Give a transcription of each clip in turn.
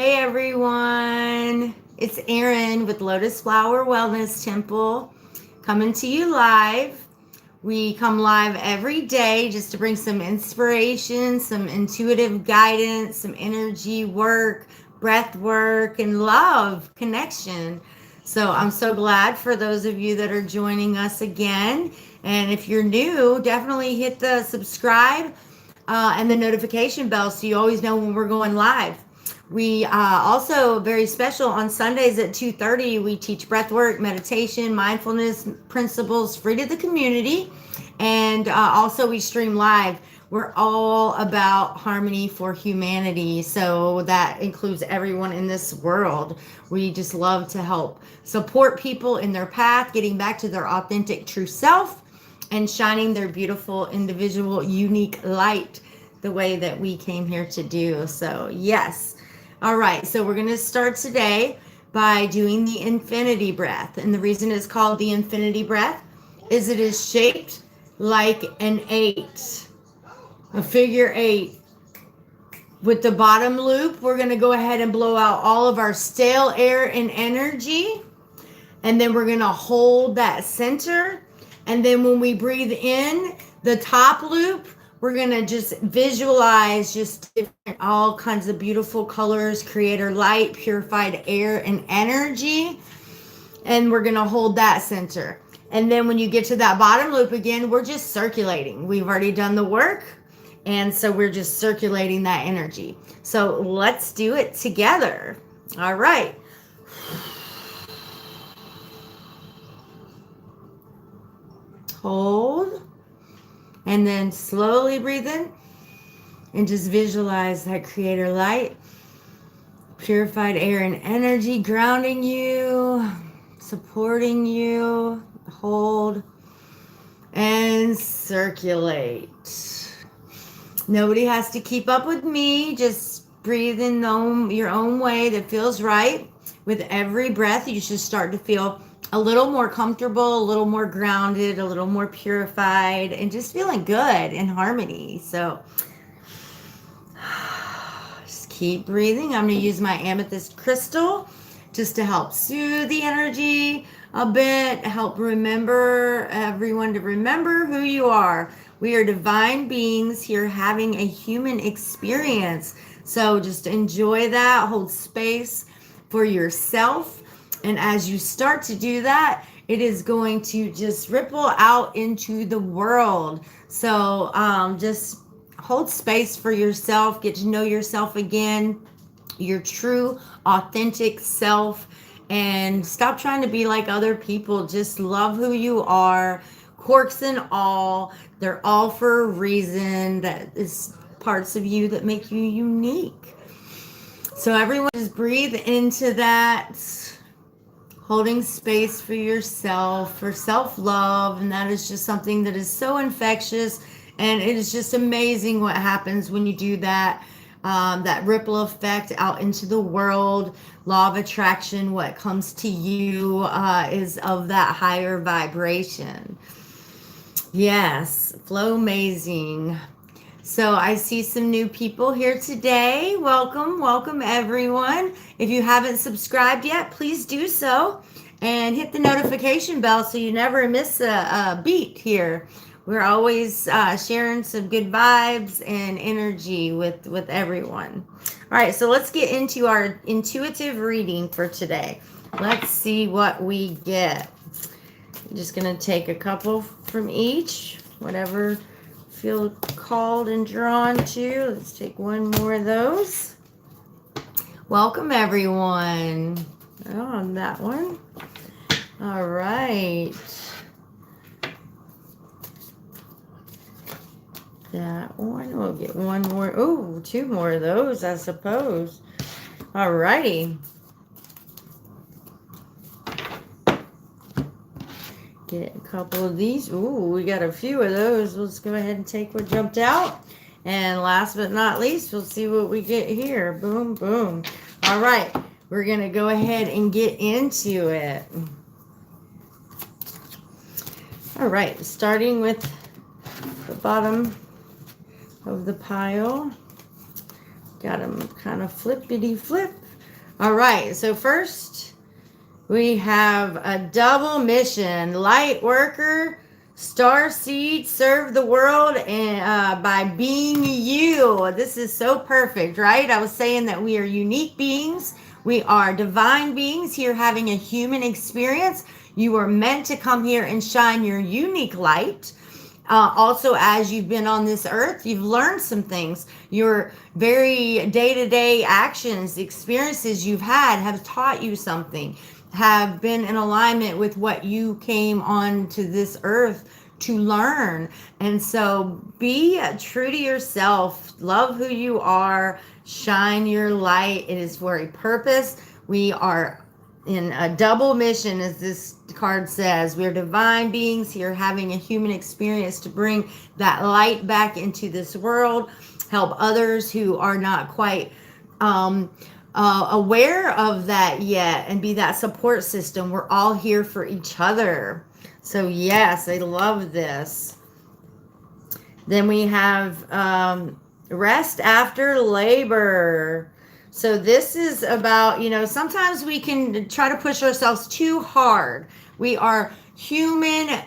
Hey everyone, it's Erin with Lotus Flower Wellness Temple coming to you live. We come live every day just to bring some inspiration, some intuitive guidance, some energy work, breath work, and love connection. So I'm so glad for those of you that are joining us again. And if you're new, definitely hit the subscribe and the notification bell so you always know when we're going live. We also very special on Sundays at 2:30. We teach breath work, meditation, mindfulness principles free to the community, and also we stream live. We're all about harmony for humanity, so that includes everyone in this world. We just love to help support people in their path, getting back to their authentic true self and shining their beautiful individual unique light the way that we came here to do. So yes. All right, so we're going to start today by doing the infinity breath. And the reason it's called the infinity breath is it is shaped like an 8, a figure 8. With the bottom loop, we're going to go ahead and blow out all of our stale air and energy. And then we're going to hold that center. And then when we breathe in the top loop, we're going to just visualize just different, all kinds of beautiful colors, creator light, purified air, and energy. And we're going to hold that center. And then when you get to that bottom loop again, we're just circulating. We've already done the work. And so we're just circulating that energy. So let's do it together. All right. Hold. And then slowly breathe in and just visualize that creator light, purified air and energy grounding you, supporting you. Hold and circulate. Nobody has to keep up with me. Just breathe in your own way that feels right. With every breath, you should start to feel a little more comfortable, a little more grounded, a little more purified, and just feeling good in harmony. So just keep breathing. I'm going to use my amethyst crystal just to help soothe the energy a bit, help everyone to remember who you are. We are divine beings here having a human experience. So just enjoy that, hold space for yourself. And as you start to do that, it is going to just ripple out into the world. So just hold space for yourself, get to know yourself again, your true, authentic self, and stop trying to be like other people. Just love who you are, quirks and all. They're all for a reason. That is parts of you that make you unique. So everyone just breathe into that, holding space for yourself, for self-love, and that is just something that is so infectious, and it is just amazing what happens when you do that. That ripple effect out into the world, law of attraction, what comes to you is of that higher vibration. Yes, flow amazing. So I see some new people here today. Welcome everyone. If you haven't subscribed yet, please do so and hit the notification bell so you never miss a beat here. We're always sharing some good vibes and energy with everyone. All right, so let's get into our intuitive reading for today. Let's see what we get. I'm just going to take a couple from each, whatever feel called and drawn to. Let's take one more of those. Welcome everyone. Oh, on that one. All right. That one. We'll get one more. Oh, two more of those, I suppose. All righty. Get a couple of these. Ooh, we got a few of those. Let's go ahead and take what jumped out. And last but not least, we'll see what we get here. Boom, boom. All right. We're going to go ahead and get into it. All right. Starting with the bottom of the pile. Got them kind of flippity flip. All right, so first we have a double mission. Light worker, star seed, serve the world and by being you. This is so perfect, right? I was saying that we are unique beings. We are divine beings here having a human experience. You are meant to come here and shine your unique light. Also, as you've been on this earth, you've learned some things. Your very day-to-day actions, the experiences you've had have taught you something, have been in alignment with what you came on to this earth to learn. And so be true to yourself, love who you are, shine your light. It is for a purpose. We are in a double mission, as this card says. We're divine beings here having a human experience to bring that light back into this world, help others who are not quite aware of that yet, and be that support system. We're all here for each other. So yes, I love this. Then we have rest after labor. So this is about, sometimes we can try to push ourselves too hard. We are human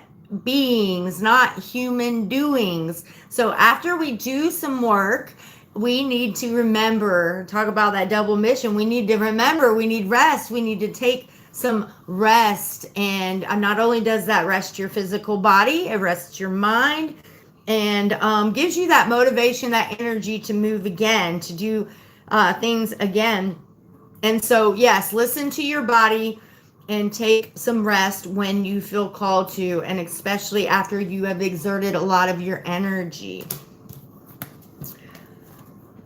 beings, not human doings. So after we do some work, we need to remember, talk about that double mission. We need to remember, we need rest. We need to take some rest. And not only does that rest your physical body, it rests your mind and gives you that motivation, that energy to move again, to do things again. And so, yes, listen to your body and take some rest when you feel called to, and especially after you have exerted a lot of your energy.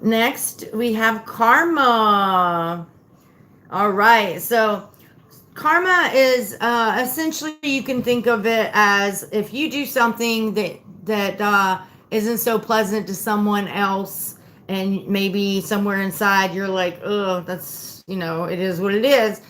Next, we have karma. All right, so karma is essentially, you can think of it as if you do something that isn't so pleasant to someone else, and maybe somewhere inside you're like, oh, that's, it is what it is.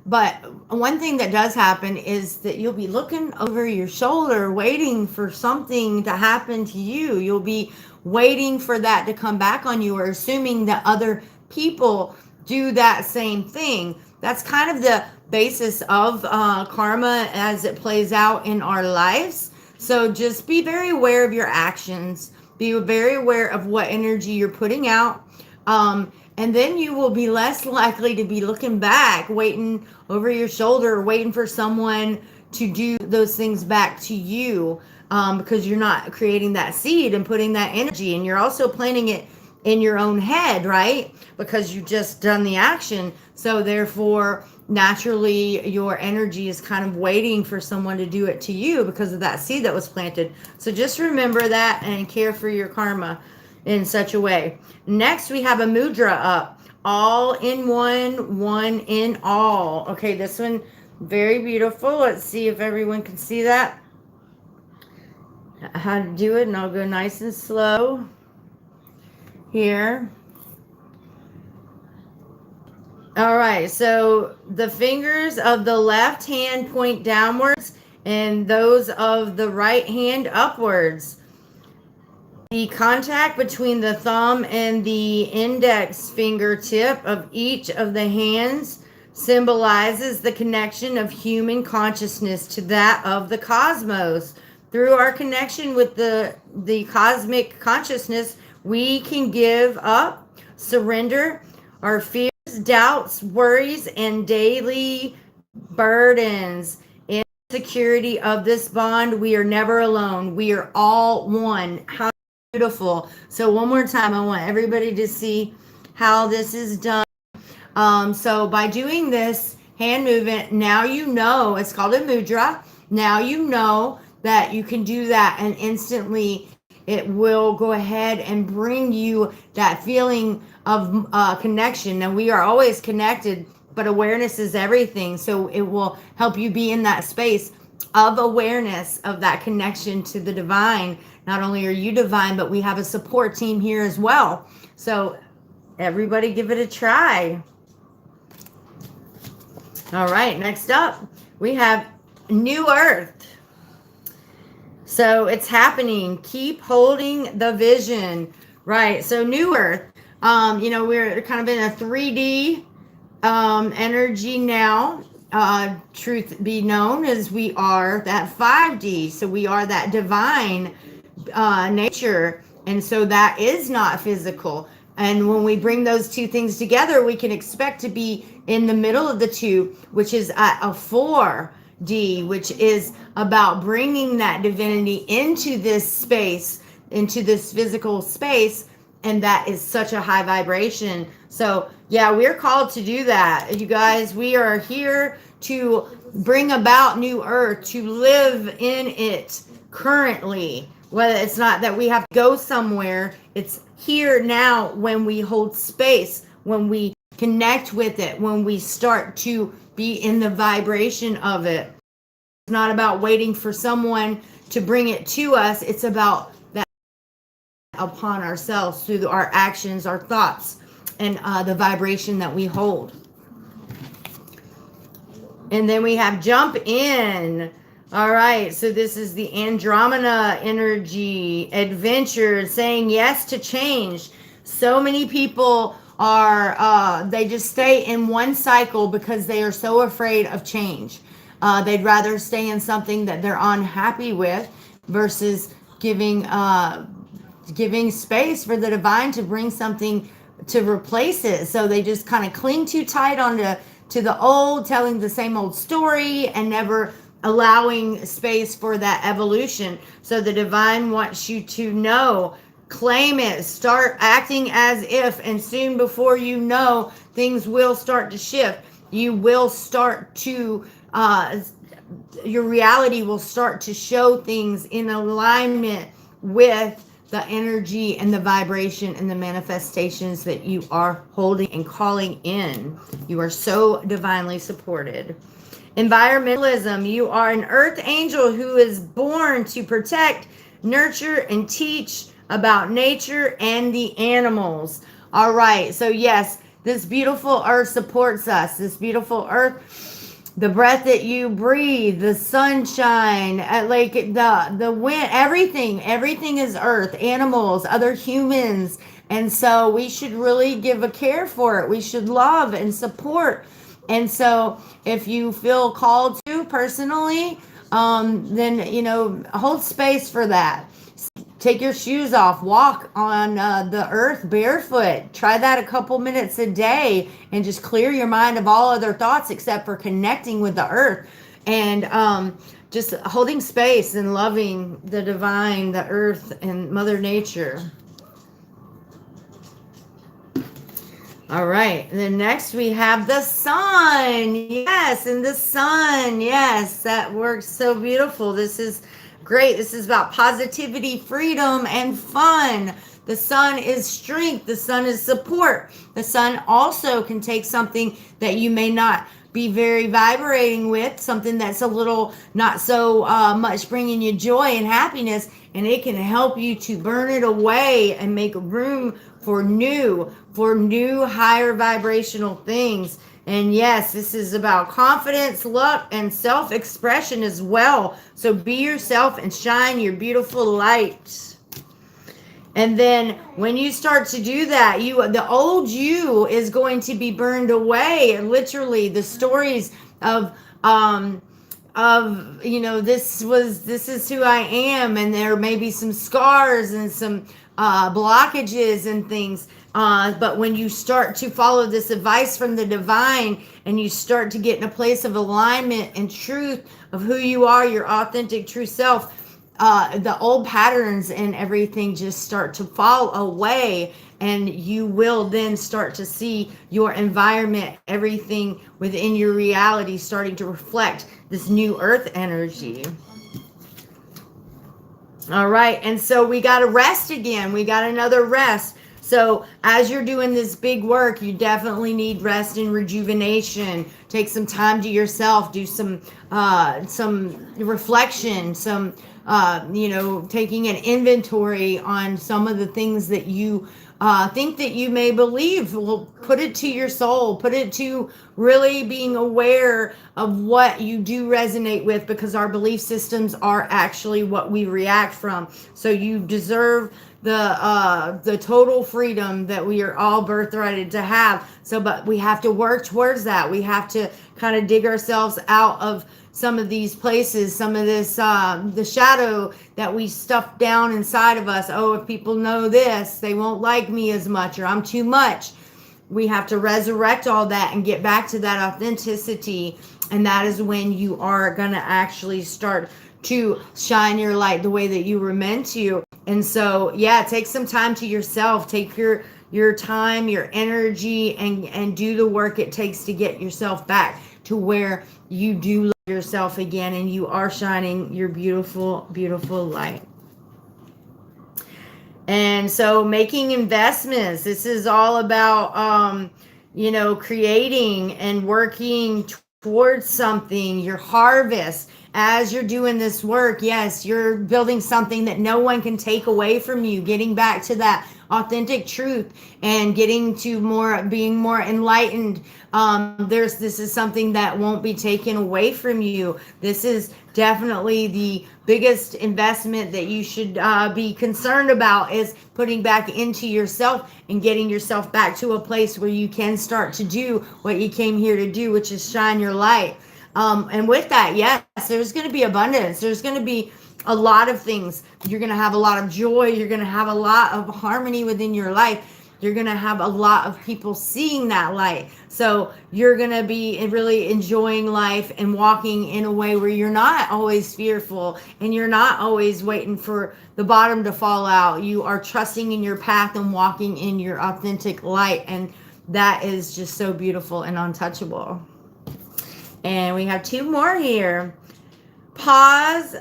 But one thing that does happen is that you'll be looking over your shoulder, waiting for something to happen to you. You'll be waiting for that to come back on you, or assuming that other people do that same thing. That's kind of the basis of karma as it plays out in our lives. So just be very aware of your actions. Be very aware of what energy you're putting out. And then you will be less likely to be looking back, waiting over your shoulder, waiting for someone to do those things back to you, because you're not creating that seed and putting that energy. And you're also planting it in your own head, right? Because you just done the action. So therefore, naturally, your energy is kind of waiting for someone to do it to you because of that seed that was planted. So just remember that and care for your karma in such a way. Next, we have a mudra up. All in one in all. Okay, this one, very beautiful. Let's see if everyone can see that. How to do it, and I'll go nice and slow here. All right, so the fingers of the left hand point downwards and those of the right hand upwards. The contact between the thumb and the index fingertip of each of the hands symbolizes the connection of human consciousness to that of the cosmos. Through our connection with the cosmic consciousness, we can give up, surrender our fears, doubts, worries, and daily burdens. In the security of this bond, we are never alone. We are all one. How beautiful. So one more time, I want everybody to see how this is done. So by doing this hand movement, now you know, it's called a mudra. Now you know that you can do that, and instantly it will go ahead and bring you that feeling of connection. Now, we are always connected, but awareness is everything. So it will help you be in that space of awareness of that connection to the divine. Not only are you divine, but we have a support team here as well. So everybody give it a try. All right, next up, we have New Earth. So it's happening. Keep holding the vision. Right. So New Earth, we're kind of in a 3D energy now. Truth be known, is we are that 5D. So we are that divine nature. And so that is not physical. And when we bring those two things together, we can expect to be in the middle of the two, which is at a 4D, which is about bringing that divinity into this space, into this physical space. And that is such a high vibration. So, yeah, we're called to do that. You guys, we are here to bring about new earth, to live in it currently. Whether it's not that we have to go somewhere, it's here now when we hold space, when we connect with it, when we start to be in the vibration of it. It's not about waiting for someone to bring it to us. It's about that upon ourselves through our actions, our thoughts, and the vibration that we hold. And then we have jump in. All right, so this is the Andromeda energy, adventure, saying yes to change. So many people are, they just stay in one cycle because they are so afraid of change. They'd rather stay in something that they're unhappy with versus giving space for the divine to bring something to replace it. So they just kind of cling too tight onto the old, telling the same old story and never allowing space for that evolution. So the divine wants you to know, claim it, start acting as if, and soon before you know, things will start to shift. You will start to, your reality will start to show things in alignment with the energy and the vibration and the manifestations that you are holding and calling in. You are so divinely supported. Environmentalism, you are an earth angel who is born to protect, nurture, and teach about nature and the animals. All right, so yes, this beautiful earth supports us. This beautiful earth, the breath that you breathe, the sunshine, like the wind, everything is earth, animals, other humans. And so we should really give a care for it. We should love and support. And so if you feel called to personally, then, hold space for that. Take your shoes off, walk on the earth barefoot. Try that a couple minutes a day and just clear your mind of all other thoughts except for connecting with the earth and just holding space and loving the divine, the earth, and Mother Nature. All right, and then next we have the sun. Yes, and the sun. Yes, that works so beautiful. This is great. This is about positivity, freedom, and fun. The sun is strength. The sun is support. The sun also can take something that you may not be very vibrating with, something that's a little not so much bringing you joy and happiness, and it can help you to burn it away and make room for new higher vibrational things. And yes, this is about confidence, luck, and self-expression as well. So be yourself and shine your beautiful light. And then when you start to do that, the old you is going to be burned away. And literally the stories of this is who I am, and there may be some scars and some blockages and things. But when you start to follow this advice from the divine and you start to get in a place of alignment and truth of who you are, your authentic true self, the old patterns and everything just start to fall away, and you will then start to see your environment, everything within your reality starting to reflect this new earth energy. All right, and so we got to rest again. We got another rest. So as you're doing this big work, you definitely need rest and rejuvenation. Take some time to yourself. Do some reflection, some taking an inventory on some of the things that you think that you may believe. Well, put it to your soul, put it to really being aware of what you do resonate with, because our belief systems are actually what we react from. So you deserve the total freedom that we are all birthrighted to have. So, but we have to work towards that. We have to kind of dig ourselves out of some of these places, some of this, the shadow that we stuff down inside of us. Oh, if people know this, they won't like me as much, or I'm too much. We have to resurrect all that and get back to that authenticity. And that is when you are going to actually start to shine your light the way that you were meant to. And so, yeah, take some time to yourself. Take your time, your energy, and do the work it takes to get yourself back to where you do love yourself again and you are shining your beautiful, beautiful light. And so making investments, this is all about, creating and working towards something, your harvest. As you're doing this work, yes, you're building something that no one can take away from you, getting back to that authentic truth and getting to being more enlightened. This is something that won't be taken away from you. This is definitely the biggest investment that you should be concerned about, is putting back into yourself and getting yourself back to a place where you can start to do what you came here to do, which is shine your light. And with that, yes, there's going to be abundance. There's going to be a lot of things. You're going to have a lot of joy. You're going to have a lot of harmony within your life. You're going to have a lot of people seeing that light. So you're going to be really enjoying life and walking in a way where you're not always fearful and you're not always waiting for the bottom to fall out. You are trusting in your path and walking in your authentic light. And that is just so beautiful and untouchable. And we have two more here. Pause,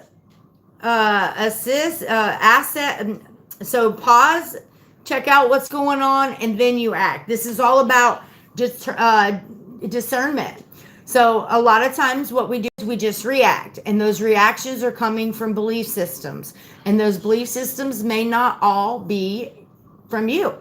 assist, asset. So pause, check out what's going on, and then you act. This is all about just discernment. So a lot of times what we do is we just react, and those reactions are coming from belief systems. And those belief systems may not all be from you.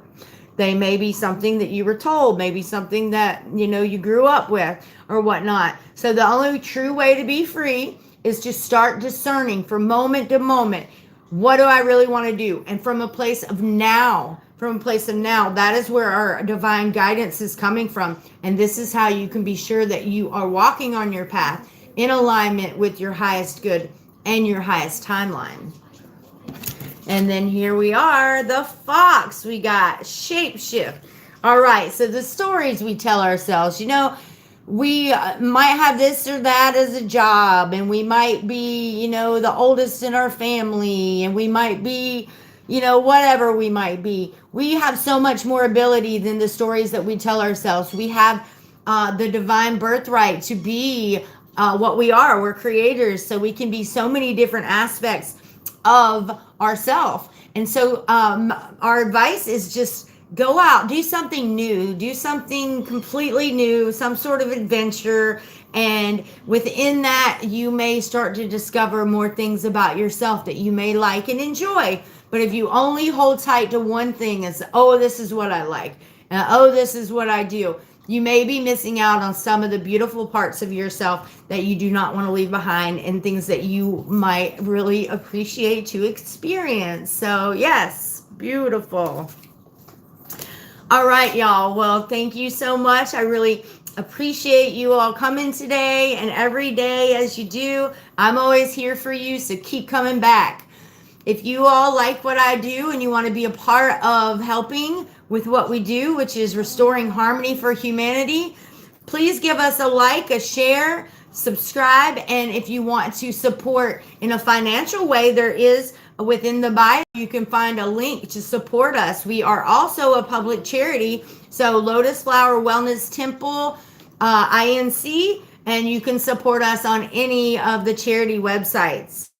They may be something that you were told, maybe something that, you grew up with or whatnot. So the only true way to be free is to start discerning from moment to moment. What do I really want to do? And from a place of now, that is where our divine guidance is coming from. And this is how you can be sure that you are walking on your path in alignment with your highest good and your highest timeline. And then here we are, the fox. We got shapeshift. All right, so the stories we tell ourselves, we might have this or that as a job, and we might be, the oldest in our family, and we might be, whatever we might be. We have so much more ability than the stories that we tell ourselves. We have the divine birthright to be what we are. We're creators, so we can be so many different aspects of ourselves. And so our advice is just go out, do something new, do something completely new, some sort of adventure. And within that, you may start to discover more things about yourself that you may like and enjoy. But if you only hold tight to one thing and say, oh, this is what I like, oh, this is what I do, you may be missing out on some of the beautiful parts of yourself that you do not want to leave behind, and things that you might really appreciate to experience. So yes, beautiful. All right, y'all. Well, thank you so much. I really appreciate you all coming today and every day as you do. I'm always here for you, so keep coming back. If you all like what I do and you want to be a part of helping with what we do, which is restoring harmony for humanity, please give us a like, a share, subscribe. And if you want to support in a financial way, there is within the bio, you can find a link to support us. We are also a public charity. So Lotus Flower Wellness Temple, INC, and you can support us on any of the charity websites.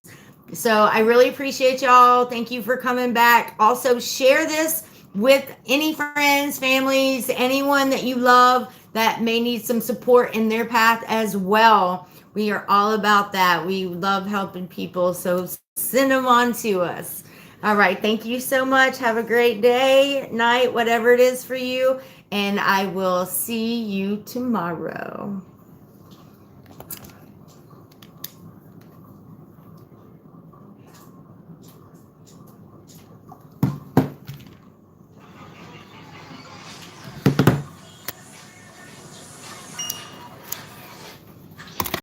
So I really appreciate y'all. Thank you for coming back. Also share this with any friends, families, anyone that you love that may need some support in their path as well. We are all about that. We love helping people, so send them on to us. All right. Thank you so much. Have a great day, night, whatever it is for you. And I will see you tomorrow.